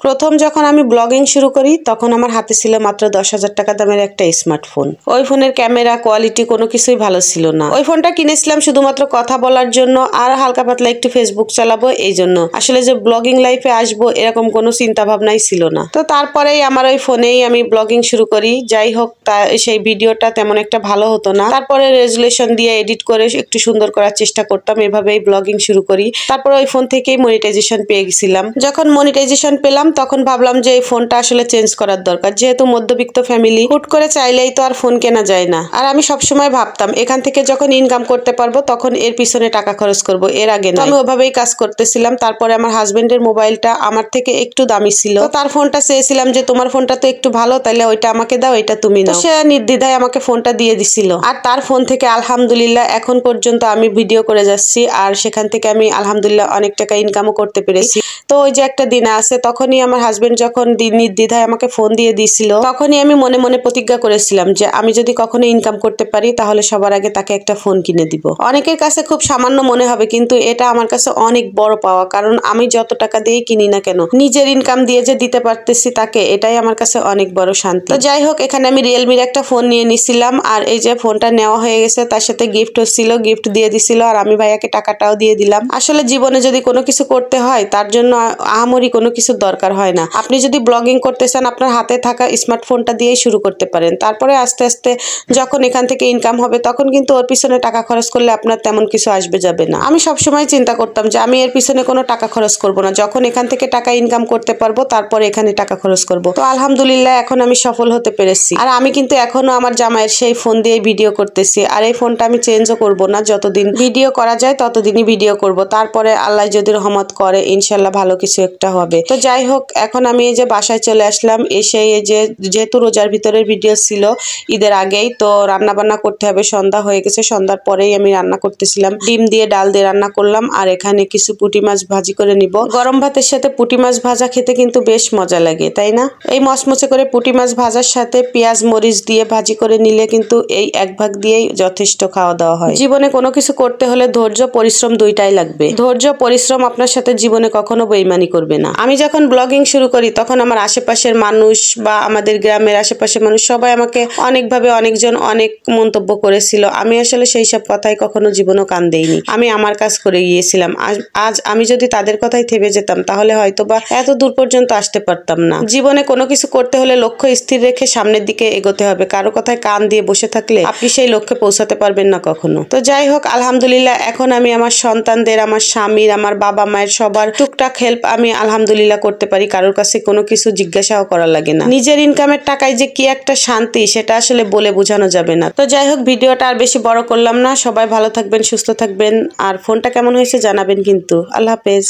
প্রথম যখন আমি ব্লগিং শুরু করি তখন আমার হাতে ছিল মাত্র 10,000 টাকা দামের একটা স্মার্টফোন। ওই ফোনের ক্যামেরা কোয়ালিটি কোনো কিছুই ভালো ছিল না। ওই ফোনটা কিনেছিলাম শুধুমাত্র কথা বলার জন্য আর হালকা পাতলা একটু ফেসবুক চালাবো এই জন্য। আসলে যে ব্লগিং লাইফে আসবো এরকম কোনো চিন্তা ভাবনাই ছিল না। তো তারপরেই আমার ওই ফোনেই আমি ব্লগিং শুরু করি। যাই হোক সেই ভিডিওটা তেমন একটা ভালো হতো না। তারপরে রেজুলেশন দিয়ে এডিট করে একটু সুন্দর করার চেষ্টা করতাম, এভাবেই ব্লগিং শুরু করি। তারপর ওই ফোন থেকেই মনিটাইজেশন পেয়ে গেছিলাম। যখন মনিটাইজেশন পেলাম তখন ভাবলাম যে এই ফোনটা আসলে চেঞ্জ করার দরকার, যেহেতু মধ্যবিত্ত ফ্যামিলি, হুট করে চাইলেই তো আর ফোন কেনা যায় না। আর আমি সবসময় ভাবতাম এখান থেকে যখন ইনকাম করতে পারবো তখন এর পিছনে টাকা খরচ করব, এর আগে না। আমি ওভাবেই কাজ করতেছিলাম। তারপরে আমার হাজবেন্ডের মোবাইলটা আমার থেকে একটু দামি ছিল, তো তার ফোনটা চেয়েছিলাম যে তোমার ফোনটা তো একটু ভালো, তাহলে ওইটা আমাকে দাও, এটা তুমি নাও। সে নির্দ্বিধায় আমাকে ফোনটা দিয়ে দিছিল। আর তার ফোন থেকে আলহামদুলিল্লাহ এখন পর্যন্ত আমি ভিডিও করে যাচ্ছি, আর সেখান থেকে আমি আলহামদুলিল্লাহ অনেক টাকা ইনকামও করতে পেরেছি। তো ওই যে একটা দিন আছে, তখনই আমার হাজবেন্ড যখন নির্দ্বিধায় আমাকে ফোন দিয়ে দিছিল, তখনই আমি মনে মনে প্রতিজ্ঞা করেছিলাম যে আমি যদি কখনো ইনকাম করতে পারি তাহলে সবার আগে তাকে একটা ফোন কিনে দিব। অনেকের কাছে খুব সামান্য মনে হবে, কিন্তু এটা আমার কাছে অনেক বড় পাওয়া। কারণ আমি যত টাকা দিয়ে কিনি না কেন, নিজের ইনকাম দিয়ে যে দিতে পারতেছি তাকে, এটাই আমার কাছে অনেক বড় শান্তি। তো যাই হোক, এখানে আমি রিয়েলমির একটা ফোন নিয়ে নিছিলাম, আর এই যে ফোনটা নেওয়া হয়ে গেছে, তার সাথে গিফট হচ্ছিল, গিফট দিয়ে দিছিল, আর আমি ভাইয়াকে টাকাটাও দিয়ে দিলাম। আসলে জীবনে যদি কোনো কিছু করতে হয় তার জন্য আহামরি কোনো কিছু দরকার হয় না। আপনি যদি ব্লগিং করতে চান আপনার হাতে থাকা স্মার্টফোনটা দিয়েই শুরু করতে পারেন। তারপরে আস্তে আস্তে যখন এখান থেকে ইনকাম হবে তখন কিন্তু ওর পিছনে টাকা খরচ করলে আপনার তেমন কিছু আসবে যাবে না। আমি সবসময় চিন্তা করতাম যে আমি এর পিছনে কোনো টাকা খরচ করব না, যখন এখান থেকে টাকা ইনকাম করতে পারবো তারপরে এখানে টাকা খরচ করব। তো আলহামদুলিল্লাহ এখন আমি সফল হতে পেরেছি। আর আমি কিন্তু এখনো আমার জামাইয়ের সেই ফোন দিয়ে ভিডিও করতেছি, আর এই ফোনটা আমি চেঞ্জও করব না। যতদিন ভিডিও করা যায় ততদিনই ভিডিও করব, তারপরে আল্লাহ যদি রহমত করে ইনশাল্লাহ ভালো কিছু একটা হবে। তো যাই হোক, এখন আমি এই যে বাসায় চলে আসলাম। এসে এই যে যেহেতু রোজার ভিতরের ভিডিও ছিল ঈদের আগেই, তো রান্না বান্না করতে হবে, সন্ধ্যা হয়ে গেছে। সন্ধ্যার পরেই আমি রান্না করতেছিলাম, ডিম দিয়ে ডাল দিয়ে রান্না করলাম, আর এখানে কিছু পুঁটি মাছ ভাজি করে নিব। গরম ভাতের সাথে পুঁটি মাছ ভাজা খেতে কিন্তু বেশ মজা লাগে, তাই না? এই মচমচে করে পুঁটি মাছ ভাজার সাথে পেঁয়াজ মরিচ দিয়ে ভাজি করে নিলে কিন্তু এই এক ভাগ দিয়েই যথেষ্ট খাওয়া দাওয়া হয়। জীবনে কোনো কিছু করতে হলে ধৈর্য পরিশ্রম দুইটাই লাগবে। ধৈর্য পরিশ্রম আপনার সাথে জীবনে কখনো বেইমানি করবে না। আমি যখন ব্লগিং শুরু করি তখন আমার আশেপাশের মানুষ বা আমাদের গ্রামের আশেপাশের মানুষ সবাই আমাকে অনেকভাবে অনেকজন অনেক মন্তব্য করেছিল। আমি আসলে সেই সব কথাই কখনো জীবনও কান দেইনি। আমি আমার কাজ করে গিয়েছিলাম। আজ আমি যদি তাদের কথাই থেমে যেতাম তাহলে হয়তো বা এত দূর পর্যন্ত আসতে পারতাম না। জীবনে কোনো কিছু করতে হলে লক্ষ্য স্থির রেখে সামনের দিকে এগোতে হবে। কারো কথায় কান দিয়ে বসে থাকলে আপনি সেই লক্ষ্যে পৌঁছাতে পারবেন না কখনো। তো যাই হোক, আলহামদুলিল্লাহ এখন আমি আমার সন্তানদের, আমার স্বামীর, আমার বাবা মায়ের সবার টুকটাক হেল্প আমি আলহামদুলিল্লাহ করতে পারি। কারোর কাছে কোনো কিছু জিজ্ঞাসাও করা লাগে না। নিজের ইনকামের টাকায় যে কি একটা শান্তি সেটা আসলে বলে বোঝানো যাবে না। তো যাই হোক, ভিডিওটা আর বেশি বড় করলাম না। সবাই ভালো থাকবেন, সুস্থ থাকবেন, আর ফোনটা কেমন হয়েছে জানাবেন কিন্তু। আল্লাহ হাফেজ।